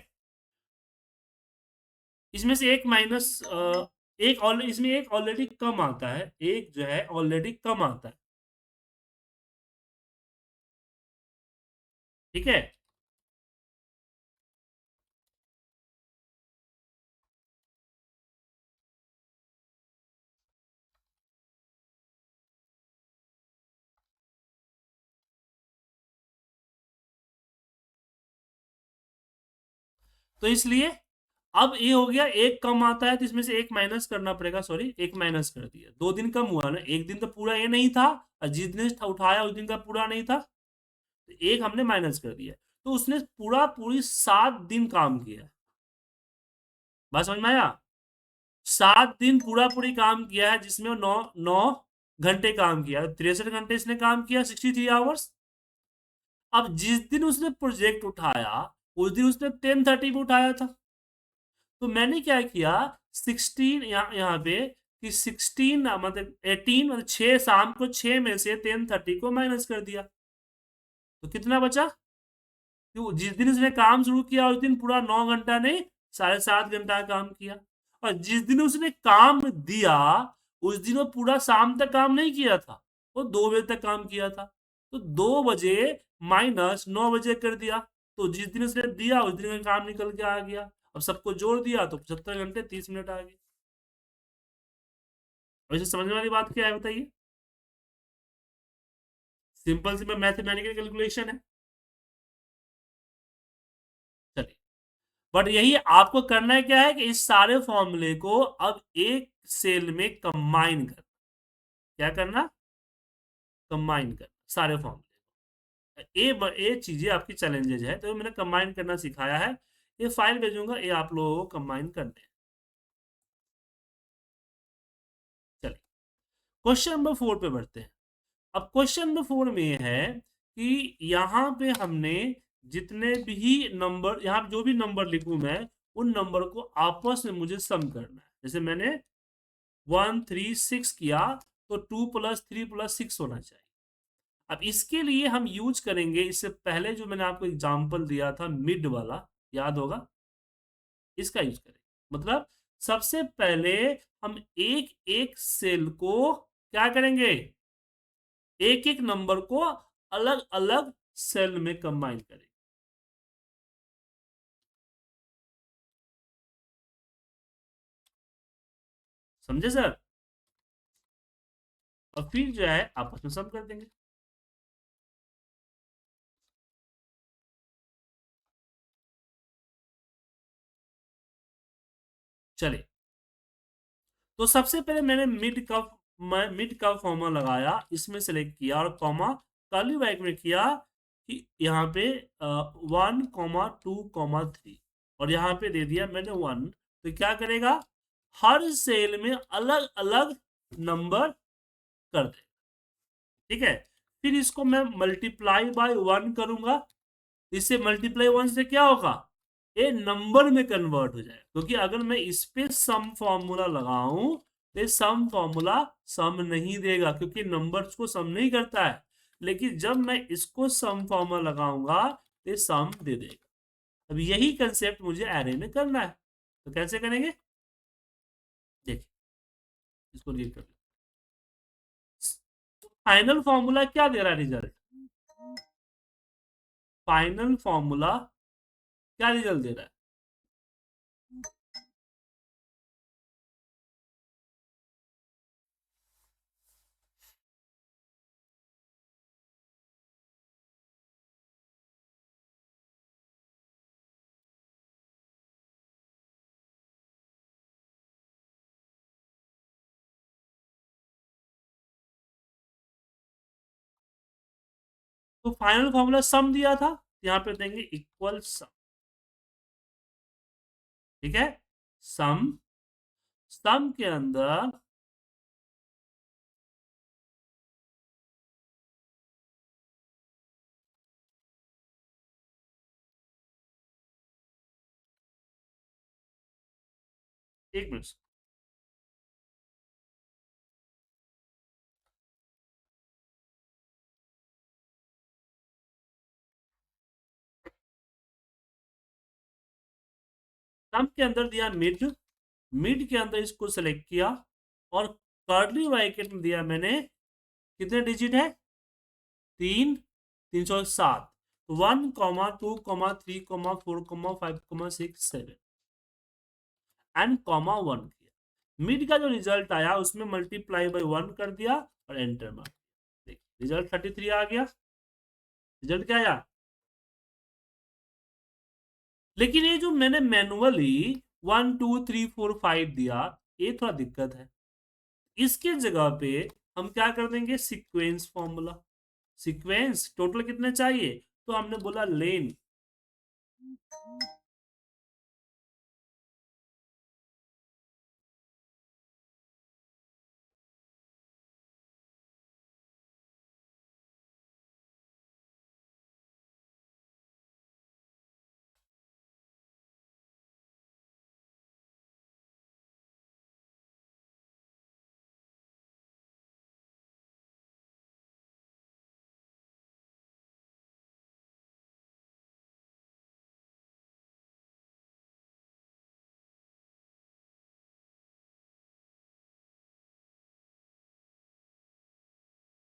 [SPEAKER 1] इसमें से एक माइनस, इसमें एक ऑलरेडी कम आता है, एक जो है ऑलरेडी कम आता है। ठीक है, तो इसलिए अब ये हो गया, एक कम आता है तो इसमें से एक माइनस करना पड़ेगा। सॉरी, एक माइनस कर दिया, 2 दिन कम हुआ ना, एक दिन तो पूरा ये नहीं था, और जिस दिन उठाया उस दिन का पूरा नहीं था, तो एक हमने माइनस कर दिया। तो उसने पूरा पूरी 7 दिन काम किया। बात समझ में आया? 7 दिन पूरा पूरी काम किया है, जिसमें वो 9 9 घंटे काम किया, 63 घंटे इसने काम किया, 63 आवर्स। अब जिस दिन उसने प्रोजेक्ट उठाया उस दिन उसने 10:30 में उठाया था। तो मैंने क्या किया, 16 यहाँ पे कि 16 मतलब 18 मतलब 6, शाम को 6 में से 10:30 को माइनस कर दिया, तो कितना बचा? तो जिस दिन उसने काम शुरू किया उस दिन पूरा 9 घंटा नहीं, 7.5 घंटा काम किया। और जिस दिन उसने काम दिया उस दिन वो पूरा शाम तक काम नहीं किया था, वो 2 बजे तक काम किया था। तो 2 बजे माइनस 9 बजे कर दिया, तो जिस दिन उसने दिया उस दिन का काम निकल के आ गया। अब सबको जोड़ दिया तो 75 घंटे 30 मिनट आ गए। वैसे समझने वाली बात क्या है बताइए? सिंपल सिंपल मैथमेटिकल कैलकुलेशन है। चलिए, बट यही आपको करना है, क्या है कि इस सारे फॉर्मूले को अब एक सेल में कंबाइन कर, क्या करना, कंबाइन कर सारे फॉर्मूले। ये चीजें आपकी चैलेंजेज है, तो मैंने कंबाइन करना सिखाया है। ये फाइल भेजूंगा, ये आप लोगों को कंबाइन करने हैं। चलिए, क्वेश्चन नंबर 4 पे बढ़ते हैं। अब क्वेश्चन नंबर 4 में है कि यहाँ पे हमने जितने भी नंबर, यहाँ पे जो भी नंबर लिखूं मैं, उन नंबर को आपस में मुझे सम करना है। जैसे मैंने 1 3 6 किया, तो 2 + 3 + 6 होना चाहिए। अब इसके लिए हम यूज करेंगे, इससे पहले जो मैंने आपको एग्जांपल दिया था मिड वाला, याद होगा, इसका यूज करेंगे। मतलब सबसे पहले हम एक एक सेल को क्या करेंगे, एक एक नंबर को अलग अलग सेल में कंबाइन करेंगे। समझे सर? और फिर जो है आपस में सम कर देंगे। चलिए, तो सबसे पहले मैंने मिड का फॉर्मूला लगाया, इसमें सेलेक्ट किया और कॉमा कर्ली ब्रैकेट में किया कि यहाँ पे 1 2 3, और यहाँ पे दे दिया मैंने 1। तो क्या करेगा, हर सेल में अलग अलग नंबर कर दे। ठीक है, फिर इसको मैं मल्टीप्लाई बाय 1 करूंगा। इससे मल्टीप्लाई 1 से क्या होगा, ये नंबर में कन्वर्ट हो जाए, क्योंकि अगर मैं इस पे सम फॉर्मूला लगाऊं तो सम फॉर्मूला सम नहीं देगा, क्योंकि नंबर्स को सम नहीं करता है। लेकिन जब मैं इसको सम फॉर्मूला लगाऊंगा तो सम दे देगा। अब यही कंसेप्ट मुझे एरे में करना है, तो कैसे करेंगे, देखिए, इसको रीड कर, फाइनल फॉर्मूला क्या दे रहा है रिजल्ट, फाइनल फॉर्मूला क्या रिजल्ट दे रहा है, तो फाइनल फॉर्मूला सम दिया था, यहाँ पे देंगे इक्वल सम। ठीक है, सम, सम के अंदर एक मिनट, सम के अंदर दिया मिड, मिड के अंदर इसको सेलेक्ट किया, और कर्ली ब्रैकेट में दिया मैंने, कितने डिजिट है, 3, 307, 1, 2, 3, 4, 5, 6, 7 एंड कॉमा 1 किया। मिड का जो रिजल्ट आया उसमें मल्टीप्लाई बाय 1 कर दिया और एंटर मार दिया। देखिए रिजल्ट 33 आ गया। रिजल्ट क्या आया? लेकिन ये जो मैंने मैनुअली 1, 2, 3, 4, 5 दिया, ये थोड़ा दिक्कत है। इसके जगह पे हम क्या कर देंगे, सीक्वेंस फॉर्मूला। सीक्वेंस टोटल कितने चाहिए, तो हमने बोला लेन,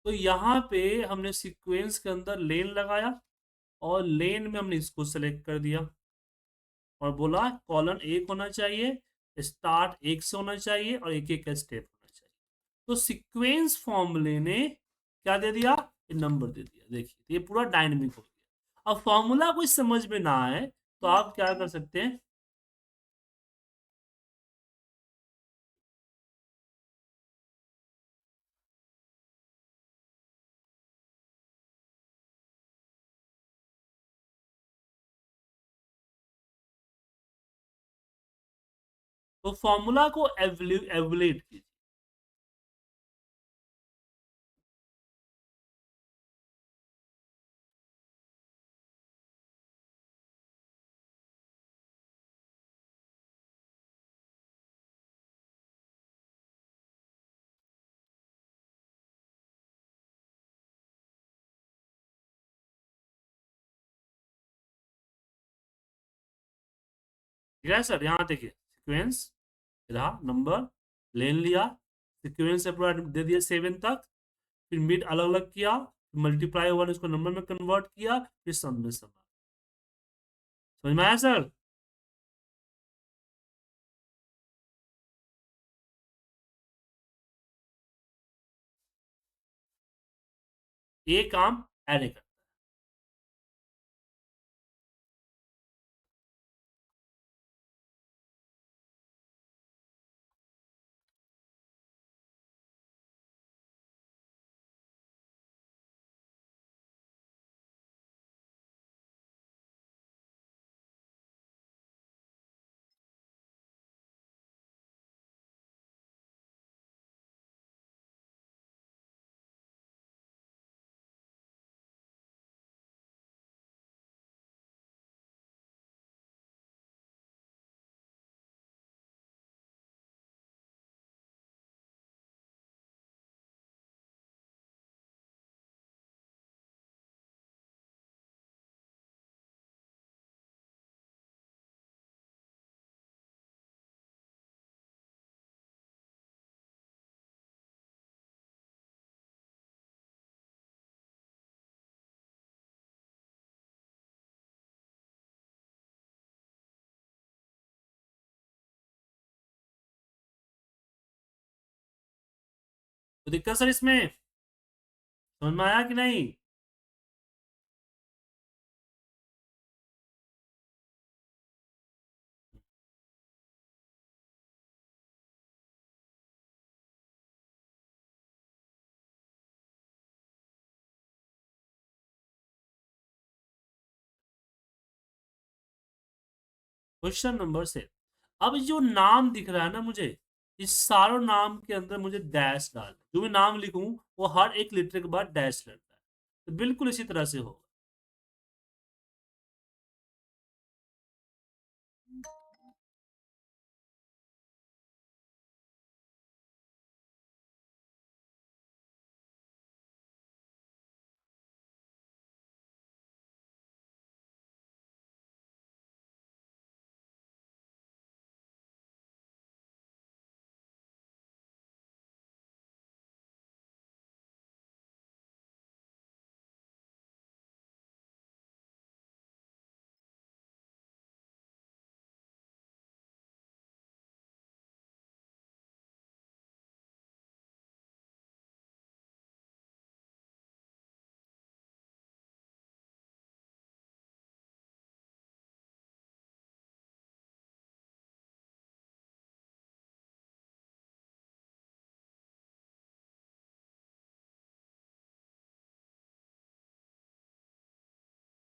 [SPEAKER 1] तो यहाँ पे हमने सीक्वेंस के अंदर लेन लगाया, और लेन में हमने इसको सेलेक्ट कर दिया, और बोला कॉलन एक होना चाहिए, स्टार्ट एक से होना चाहिए, और एक एक का स्टेप होना चाहिए। तो सीक्वेंस फॉर्मूले ने क्या दे दिया, ये नंबर दे दिया। देखिए ये पूरा डायनेमिक हो गया। अब फॉर्मूला कोई समझ में ना आए तो आप क्या कर सकते हैं, तो फॉर्मूला को एवलेट कीजिए। ठीक है सर, यहाँ देखिए सीक्वेंस रहा, नंबर, लेन लिया, सीक्वेंस से पूरा दे दिया 7 तक, फिर मिड अलग अलग किया, मल्टीप्लाई वन इसको नंबर में कन्वर्ट किया, फिर सम में समा। समझ में आया सर? ये काम ऐरे कर, तो दिक्कत सर इसमें समझ में आया कि नहीं? Question number 7। अब जो नाम दिख रहा है ना मुझे, इस सारों नाम के अंदर मुझे डैश डाल, जो भी नाम लिखूं वो हर एक लेटर के बाद डैश रहता है, तो बिल्कुल इसी तरह से होगा।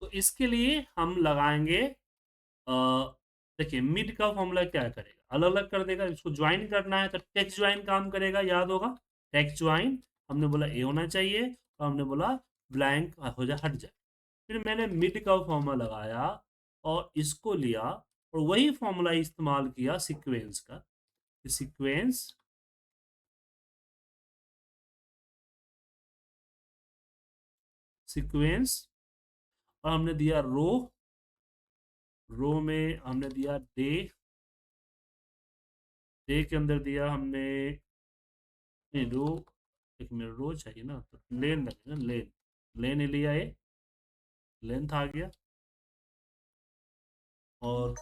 [SPEAKER 1] तो इसके लिए हम लगाएंगे, अ, देखिए मिड का फॉर्मूला क्या करेगा, अलग अलग कर देगा। इसको ज्वाइन करना है तो टेक्स्ट ज्वाइन काम करेगा, याद होगा। टेक्स्ट ज्वाइन हमने बोला ए होना चाहिए, और हमने बोला ब्लैंक हो जाए, हट जाए। फिर मैंने मिड का फॉर्मूला लगाया और इसको लिया, और वही फॉर्मूला इस्तेमाल किया सीक्वेंस का। सीक्वेंस, सीक्वेंस, और हमने दिया रो, रो में हमने दिया डे, डे के अंदर दिया हमने, नहीं रो, एक मिनट, रो चाहिए ना तो लेन लगेगा, लेन, लेन लिया, ए लेंथ आ गया। और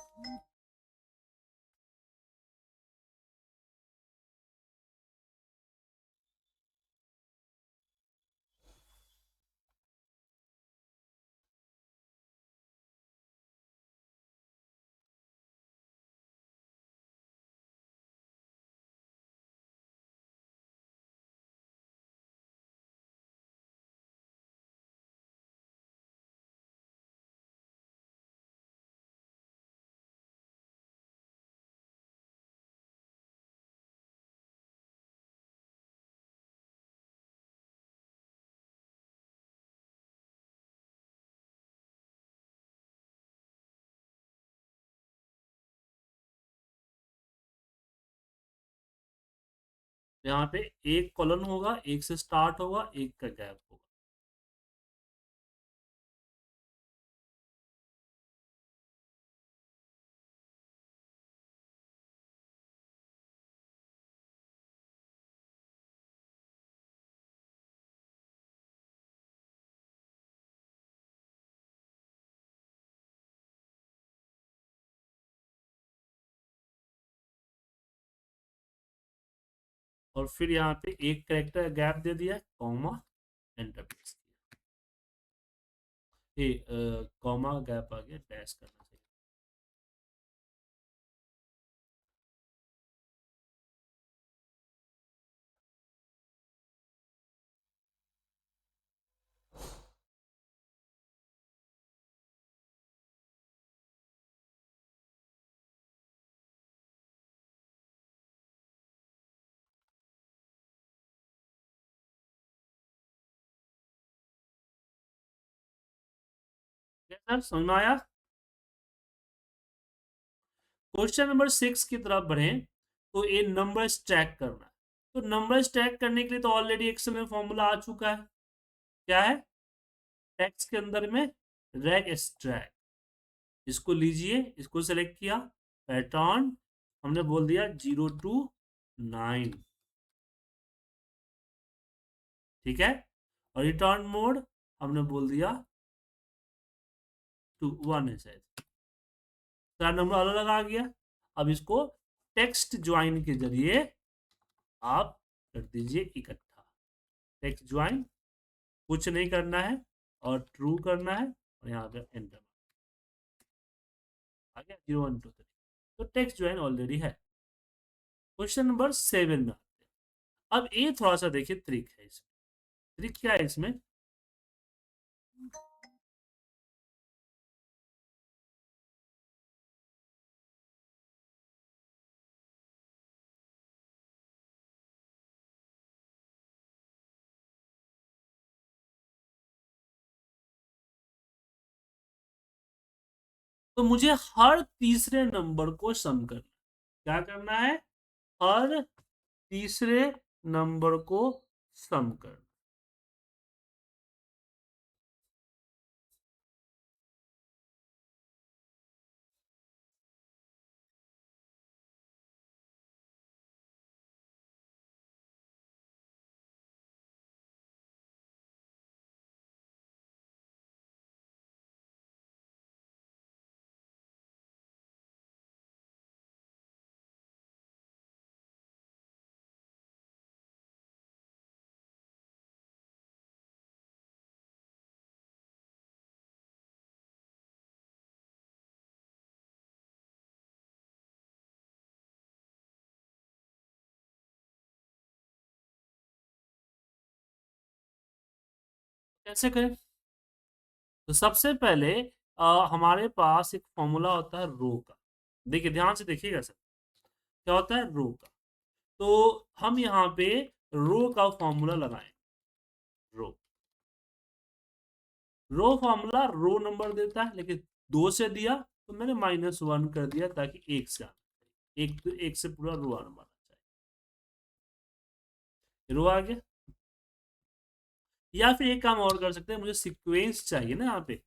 [SPEAKER 1] यहाँ पे एक कॉलन होगा, एक से स्टार्ट होगा, एक का गैप होगा। और फिर यहाँ पे एक करेक्टर गैप दे दिया, कॉमा, एंटर प्रेस किया, ये कॉमा गैप आ गया, डैश करना चाहिए। सर समझ में आया? क्वेश्चन नंबर 6 की तरफ बढ़ें, तो ये नंबर स्टैक करना है। तो नंबर स्टैक करने के लिए तो ऑलरेडी एक्सेल में फॉर्मूला आ चुका है, क्या है? टेक्स्ट के अंदर में रैग स्ट्रैक, इसको लीजिए, इसको सेलेक्ट किया, पैटर्न हमने बोल दिया 0 to 9, ठीक है। और रिटर्न मोड हमने बोल दिया 1 है शायद, चार नंबर अलग अलग आ गया। अब इसको टेक्स्ट ज्वाइन के जरिए आप कर दीजिए इकट्ठा, टेक्स्ट ज्वाइन, कुछ नहीं करना है, और ट्रू करना है, और यहाँ पे एंटर आ गया 0 1 2 3। तो टेक्स्ट ज्वाइन ऑलरेडी है। क्वेश्चन नंबर 7 में आते हैं। अब ये थोड़ा सा देखिए ट्रिक है इसमें। ट्रिक क्या है इसमें? तो मुझे हर तीसरे नंबर को सम करना, क्या करना है, हर तीसरे नंबर को सम करना। कैसे करें? तो सबसे पहले हमारे पास एक फॉर्मूला होता है रो का। देखिए, ध्यान से देखिएगा सर, क्या होता है रो का। तो हम यहाँ पे रो का फॉर्मूला लगाएं। रो रो फॉर्मूला रो नंबर देता है, लेकिन 2 से दिया तो मैंने -1 कर दिया ताकि 1 से आना, एक से पूरा रो नंबर आ जाए। रो आ गया। या फिर एक काम और कर सकते हैं, मुझे सीक्वेंस चाहिए ना, यहाँ पे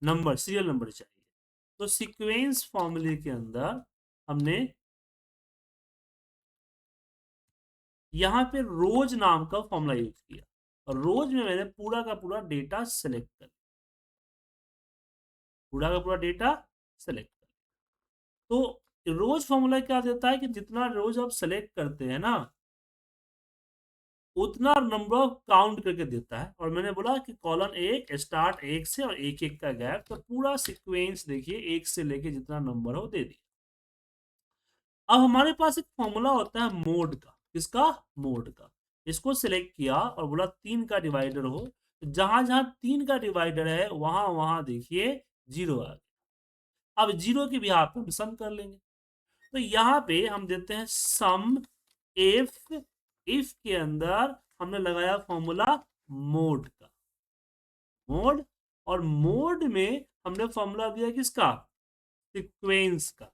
[SPEAKER 1] नंबर, सीरियल नंबर चाहिए। तो सीक्वेंस फॉर्मूले के अंदर हमने यहाँ पे रोज नाम का फॉर्मूला यूज किया, और रोज में मैंने पूरा का पूरा डेटा सेलेक्ट कर, पूरा का पूरा डेटा सेलेक्ट कर। तो रोज फॉर्मूला क्या देता है कि जितना रोज आप सेलेक्ट करते हैं ना, उतना नंबर ऑफ काउंट करके देता है। और मैंने बोला कि कॉलम एक स्टार्ट 1 से और 1 1 का गैप, तो पूरा सीक्वेंस देखिए 1 से लेके जितना नंबर हो दे दिया। अब हमारे पास एक फॉर्मूला होता है मोड का। किसका? मोड का। इसको सिलेक्ट किया और बोला 3 का डिवाइडर हो, तो जहां जहां 3 का डिवाइडर है वहां वहां देखिए 0 आ गया। अब 0 की भी आप सम कर लेंगे। तो यहाँ पे हम देते हैं सम इफ। इफ के अंदर हमने लगाया फॉर्मूला मोड का, मोड। और मोड में हमने फॉर्मूला दिया किसका? सीक्वेंस का।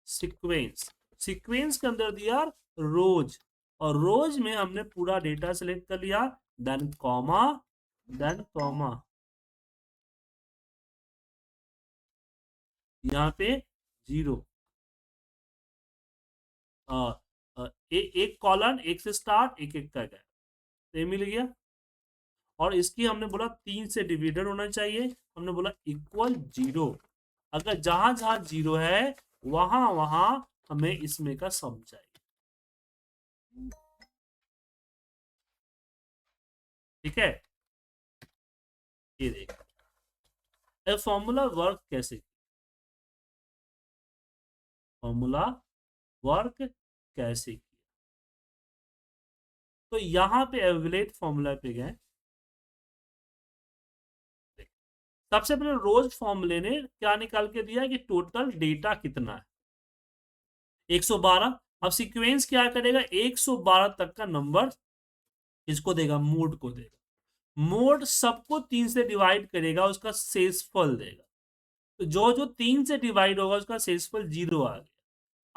[SPEAKER 1] सीक्वेंस सीक्वेंस के अंदर दिया रोज, और रोज में हमने पूरा डेटा सेलेक्ट कर लिया, देन कॉमा, देन कॉमा, यहाँ पे 0। एक कॉलन, एक से स्टार्ट, एक एक का गया, तो ये मिल गया। और इसकी हमने बोला 3 से डिविडेड होना चाहिए, हमने बोला इक्वल 0। अगर जहां जहां 0 है वहां वहां हमें इसमें का सम चाहिए। ठीक है, ये देख फॉर्मूला वर्क कैसे, फॉर्मूला वर्क कैसे किया। तो यहां पे एवलेट फॉर्मूला पे गए। सबसे पहले रोज फॉर्मूले ने क्या निकाल के दिया कि टोटल डेटा कितना है, 112। अब सीक्वेंस क्या करेगा, 112 तक का नंबर इसको देगा, मोड को देगा। मोड सबको 3 से डिवाइड करेगा, उसका शेषफल देगा। तो जो जो 3 से डिवाइड होगा उसका शेषफल 0 आ गया।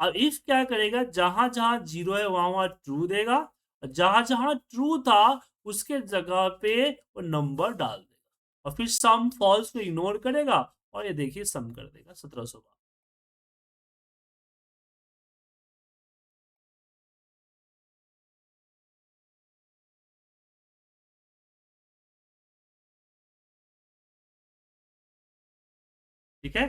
[SPEAKER 1] अब इफ क्या करेगा, जहां जहां 0 है वहां वहां ट्रू देगा, और जहां जहां ट्रू था उसके जगह पे वो नंबर डाल देगा, और फिर सम फॉल्स को इग्नोर करेगा, और ये देखिए सम कर देगा 1712। ठीक है।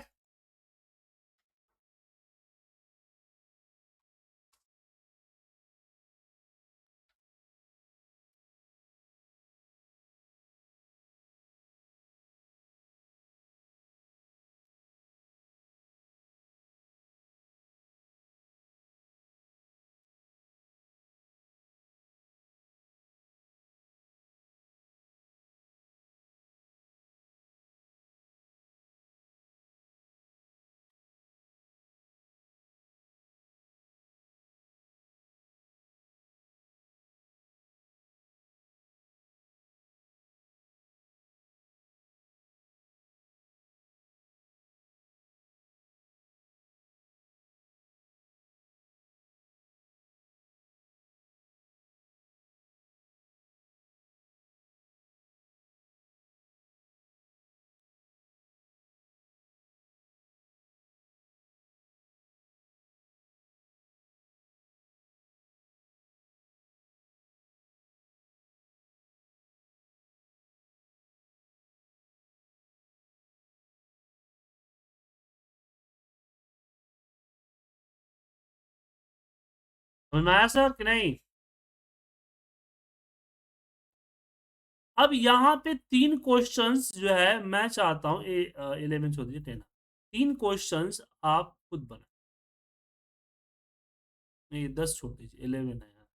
[SPEAKER 1] समझ में आया सर कि नहीं? अब यहाँ पे 3 क्वेश्चंस जो है मैं चाहता हूँ 11 छोड़ दीजिए 10, 3 क्वेश्चंस आप खुद बनाएं। नहीं 10 छोड़ दीजिए 11 है,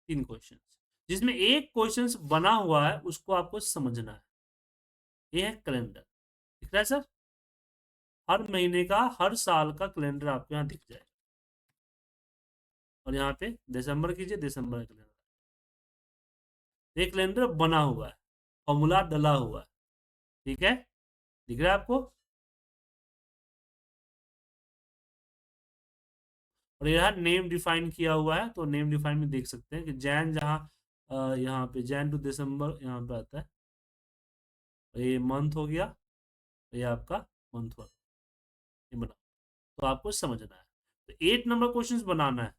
[SPEAKER 1] 3 क्वेश्चंस जिसमें एक क्वेश्चन बना हुआ है उसको आपको समझना है। ये है कैलेंडर, दिख रहा है सर? हर महीने का, हर साल का कैलेंडर आपको यहाँ दिख जाएगा। और यहाँ पे दिसंबर कीजिए, दिसंबर का कैलेंडर, एक कैलेंडर बना हुआ है, फॉर्मूला डला हुआ है, ठीक है, दिख रहा है आपको? और यहाँ नेम डिफाइन किया हुआ है, तो नेम डिफाइन में देख सकते हैं कि जैन जहाँ यहाँ पे जैन टू दिसंबर यहाँ पे आता है, ये मंथ हो गया, ये आपका मंथ हुआ, ये बना। तो आपको समझना है, तो 8 नंबर क्वेश्चन बनाना है,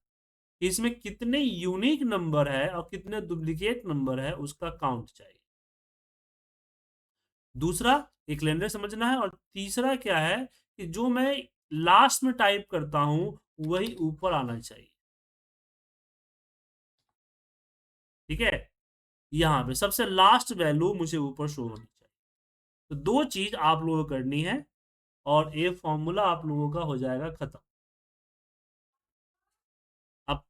[SPEAKER 1] इसमें कितने यूनिक नंबर है और कितने डुप्लीकेट नंबर है उसका काउंट चाहिए। दूसरा एक कैलेंडर समझना है, और तीसरा क्या है कि जो मैं लास्ट में टाइप करता हूं वही ऊपर आना चाहिए, ठीक है, यहाँ पे सबसे लास्ट वैल्यू मुझे ऊपर शो होनी चाहिए। तो 2 चीज आप लोगों को करनी है, और ये फॉर्मूला आप लोगों का हो जाएगा खत्म। अब